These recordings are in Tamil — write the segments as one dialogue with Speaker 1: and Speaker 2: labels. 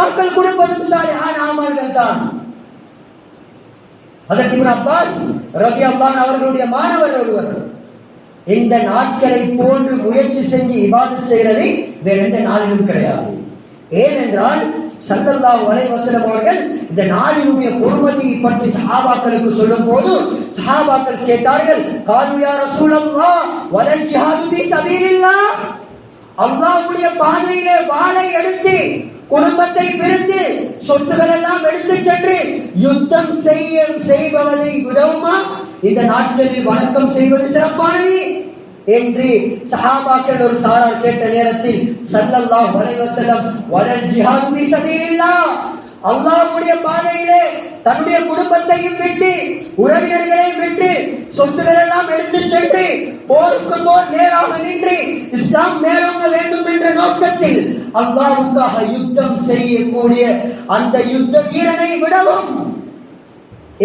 Speaker 1: சதகாக்கள் கொடுப்பதும் சாலிஹான அமல்கள் தான். ஹஜ்ரத் இப்னு அப்பாஸ் ரலியல்லாஹு அன்ஹு அவர்களுடைய மாணவர் ஒருவர் இந்த நாட்களை போன்று முயற்சி செஞ்சு இபாதத் செய்யறது வேற எந்த நாளிலும் கிடையாது. ஏனென்றால் ஸல்லல்லாஹு அலைஹி வஸல்லம் அவர்கள் இந்த நாளினுடைய பொறுமதியை பற்றி சஹாபாக்களுக்கு சொல்லும் போது சஹாபாக்கள் கேட்டார்கள், காலு யா ரசூலல்லாஹ் வலல் ஜிஹாது ஃபீ சபீலில்லாஹ், அல்லாஹ்வுடைய பாதையிலே வாளை எடுத்து குடும்பத்தை பிரிந்து சொத்துக்கள் எல்லாம் எடுத்து சென்று யுத்தம் செய்பவதை விடவுமா இந்த நாட்களில் வணக்கம் செய்வது சிறப்பானது என்று சஹாபாக்கள் ஒரு சாரார் கேட்ட நேரத்தில் ஸல்லல்லாஹு அலைஹி வஸல்லம் வலல் ஜிஹாது ஃபீ சபீலில்லாஹ், அல்லாஹ்வுடைய பாதையிலே தன்னுடைய குடும்பத்தையும் விட்டு உறவினர்களையும் விட்டு சொத்துக்கள் எல்லாம் எடுத்து சென்று போருக்கு போர் நேராக நின்று இஸ்லாம் மேலோங்க வேண்டும் என்ற நோக்கத்தில் அல்லாஹ்வுக்காக யுத்தம் செய்யக்கூடிய அந்த யுத்த வீரனை விடவும்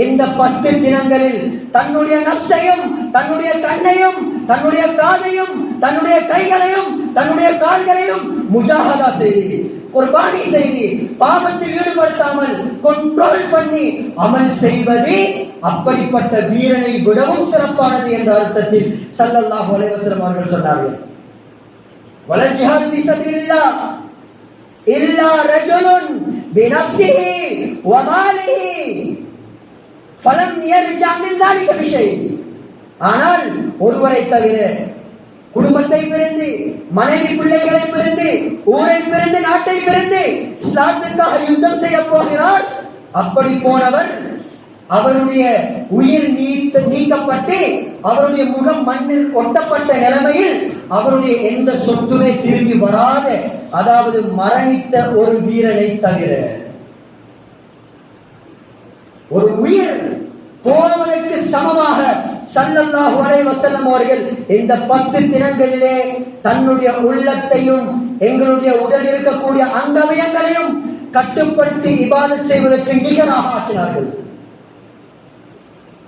Speaker 1: இந்த 10 தினங்களில் தன்னுடைய நப்சையும் தன்னுடைய கண்ணையும் தன்னுடைய காதையும் தன்னுடைய கைகளையும் தன்னுடைய கால்களையும் முஜாஹதா செய்து குர்பானி செய்து பாவத்தில் ஈடுபடுத்தாமல் கண்ட்ரோல் பண்ணி அமல் செய்வது அப்படிப்பட்ட வீரனை விடவும் சிறப்பானது என்ற அர்த்தத்தில் ஸல்லல்லாஹு அலைஹி வஸல்லம் அவர்கள் சொன்னார்கள். வலல் ஜிஹாது ஃபீ சபீலில்லாஹ் இல்லா ரஜுலுன் பினஃப்ஸிஹி வ மாலிஹி ஃபலம் யர்ஜா மின் ذلك பிஷை, ஆனால் ஒருவரை தவிர குடும்பத்தை பிரிந்து மனைவி பிள்ளைகளை பிரிந்து ஊரை பிரிந்து நாட்டை பிரிந்து இஸ்லாத்துக்காக யுத்தம் செய்ய போகிறார். அப்படி போனவர் அவருடைய உயிர் நீக்கப்பட்டு அவருடைய முகம் மண்ணில் ஒட்டப்பட்ட நிலைமையில் அவருடைய எந்த சொத்துமே திரும்பி வராத, அதாவது மரணித்த ஒரு வீரனை தவிர ஒரு உயிர் போவதற்கு சமமாக ஸல்லல்லாஹு அலைஹி வஸல்லம் அவர்கள் இந்த 10 தினங்களிலே தன்னுடைய உள்ளத்தையும் எங்களுடைய உடலில் இருக்கக்கூடிய அங்கவயங்களையும் கட்டுப்படுத்தி இபாதத் செய்வதற்கு நிகராக ஆக்கினார்கள்.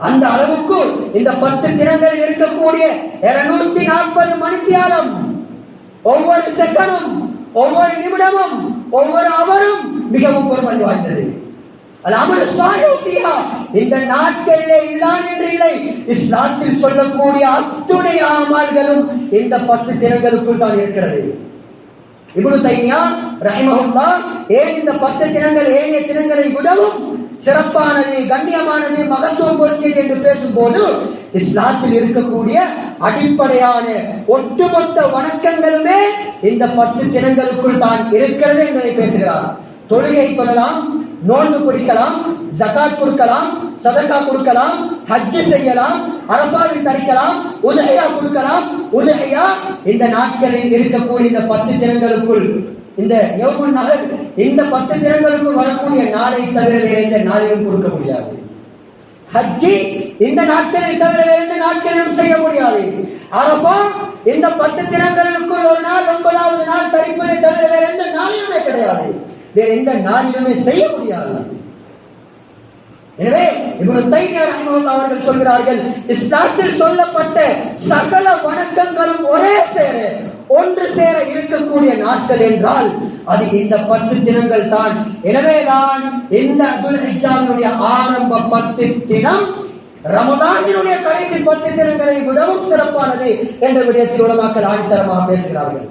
Speaker 1: அந்த அளவுக்கு இந்த 10 தினங்களில் இருக்கக்கூடிய 240 மணித்தியாலம் ஒவ்வொரு செகண்டும் ஒவ்வொரு நிமிடமும் ஒவ்வொரு அவரும் மிகவும் பொறுமை வாய்ந்தது. இந்த நாட்களிலே இல்லான் என்று இல்லை, இஸ்லாத்தில் சொல்லக்கூடிய அத்துணை அமல்களும் இந்த 10 தினங்களுக்குள் தான் இருக்கிறது. இப்னு தைமியா ரஹிமஹுல்லாஹ் ஏன் இந்த 10 தினங்கள் ஏனைய தினங்களை விடவும் சிறப்பானது, கண்ணியமானது, மகத்துவம் பொருந்தியது என்று பேசும்போது இஸ்லாத்தில் இருக்கக்கூடிய அடிப்படையான ஒட்டுமொத்த வணக்கங்களுமே இந்த 10 தினங்களுக்குள் தான் இருக்கிறது என்பதை பேசுகிறார். தொழுகை கொள்ளலாம், நோன்பு பிடிக்கலாம், ஜகாத் கொடுக்கலாம், சதகா கொடுக்கலாம், ஹஜ் செய்யலாம், அரபாவில் தரிக்கலாம், உதஹியா கொடுக்கலாம். உதஹியா இந்த நாட்களில் இருக்கக்கூடிய இந்த 10 தினங்களுக்குள், இந்த யௌமுன் நஹர் இந்த 10 தினங்களுக்குள் வரக்கூடிய நாளை தவிர வேற எந்த நாளிலும் கொடுக்க முடியாது. ஹஜ் இந்த நாட்களில் தவிர வேற எந்த நாட்களிலும் செய்ய முடியாது. அரபா இந்த 10 தினங்களுக்குள் ஒரு நாள் 9வது நாள் தரிப்பதை தவிர வேற எந்த நாளிலுமே கிடையாது, வேற எந்த நாளிலுமே செய்ய முடியாது. எனவே இப்னு தைமியா ரஹ்மத்துல்லாஹி அவர்கள் சொல்கிறார்கள், இஸ்லாத்தில் சொல்லப்பட்ட சகல வணக்கங்களும் ஒன்று சேர இருக்கக்கூடிய நாட்கள் என்றால் அது இந்த 10 தினங்கள் தான். எனவேதான் இந்த துல்ஹிஜ்ஜாவினுடைய ஆரம்ப 10 தினம் ரமதானினுடைய கடைசி 10 தினங்களை விடவும் சிறப்பானது என்ற விடயத்தில் உலமாக்கள் ஆணித்தரமாக பேசுகிறார்கள்.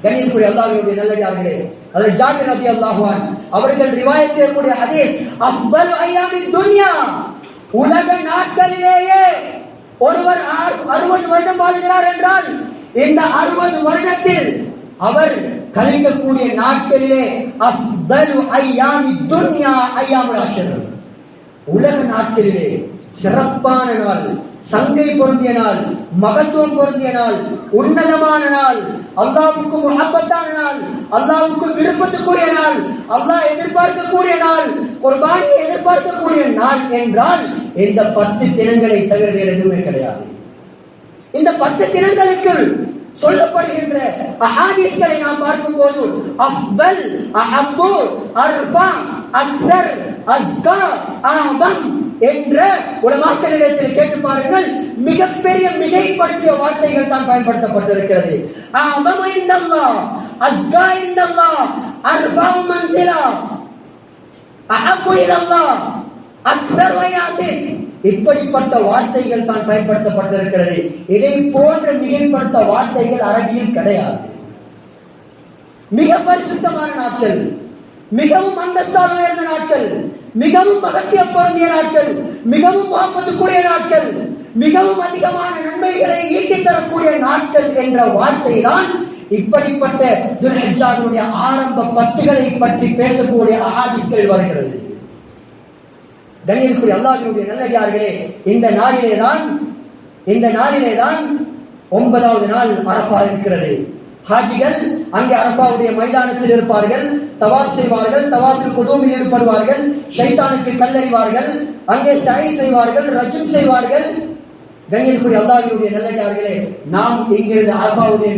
Speaker 1: கண்ணியத்துக்குரிய அல்லாஹ்வுடைய நல்லடியார்களே, அதில் ஜாபிர் ரலியல்லாஹு அன்ஹு அவர்கள் ரிவாயத் செய்யக்கூடிய ஹதீஸ், அஃபல் அய்யாமித் துன்யா, உலக நாட்களிலேயே ஒருவர் 60 வருடம் வாழ்கிறார் என்றால் இந்த 60 வருடத்தில் அவர் கழிக்கக்கூடிய நாட்களிலே அஃபல் அய்யாமித் துன்யா அய்யாமுல் அஷ்ர், உலக நாட்களிலே சிறப்பான நாள், சங்கை பொருந்திய நாள், மகத்துவம் பொருந்திய நாள், உன்னதமான நாள், அல்லாஹ்வுக்கு முஹப்பத்தான நாள், அல்லாஹ்வுக்கு விருப்பத்துக்குரிய நாள், அல்லாஹ் எதிர்பார்க்கக்கூடிய நாள், குர்பானியை எதிர்பார்க்கக்கூடிய நாள் என்றால் இந்த 10 தினங்களை தவிர வேறு எதுவுமே கிடையாது. இந்த 10 தினங்களுக்கு சொல்லப்படுகின்ற அஹாதீஸ்களை நாம் பார்க்கும்போது அஃபல், அஹப்பு, அர்ஃபா, அக்ஸர், அஸ்கா, அஅதம் என்ற உலமாக்களிடத்தில் கேட்டு பாருங்கள், மிகப்பெரிய மிகைப்படுத்திய வார்த்தைகள் தான் பயன்படுத்தப்பட்டிருக்கிறது. இப்படிப்பட்ட வார்த்தைகள் தான் பயன்படுத்தப்பட்டிருக்கிறது. இதை போன்ற மிகைப்படுத்த வார்த்தைகள் அரபியில் கிடையாது. மிக பரிசுத்தமான நாட்கள், மிகவும் அந்தஸ்தால் உயர்ந்த நாட்கள், மிகவும் மகத்திய பொருந்திய நாட்கள், மிகவும் முகமதுக்குரிய நாட்கள், மிகவும் அதிகமான நன்மைகளை ஈட்டித் தரக்கூடிய நாட்கள் என்ற வார்த்தை தான் இப்படிப்பட்ட துல்ஹிஜ்ஜாவுடைய ஆரம்ப 10களை பற்றி பேசக்கூடிய அஹாதீஸ்கள் வருகிறது. கண்ணியத்துக்குரிய அல்லாஹ்வினுடைய நல்லடியார்களே, இந்த நாளிலே தான் 9வது நாள் அரஃபா இருக்கிறது. ஹாஜிகள் அங்கே அரஃபாவுடைய மைதானத்தில் இருப்பார்கள், தவாப் செய்வார்கள், தவாஃபில் குதூமில் ஈடுபடுவார்கள், ஷைத்தானுக்கு கல்லறிவார்கள், அங்கே சை செய்வார்கள், ரஜம் செய்வார்கள். கண்ணியத்துக்குரிய அல்லாஹ்வினுடைய நல்லடியார்களே, நாம் இங்கிருந்து அரஃபாவுடைய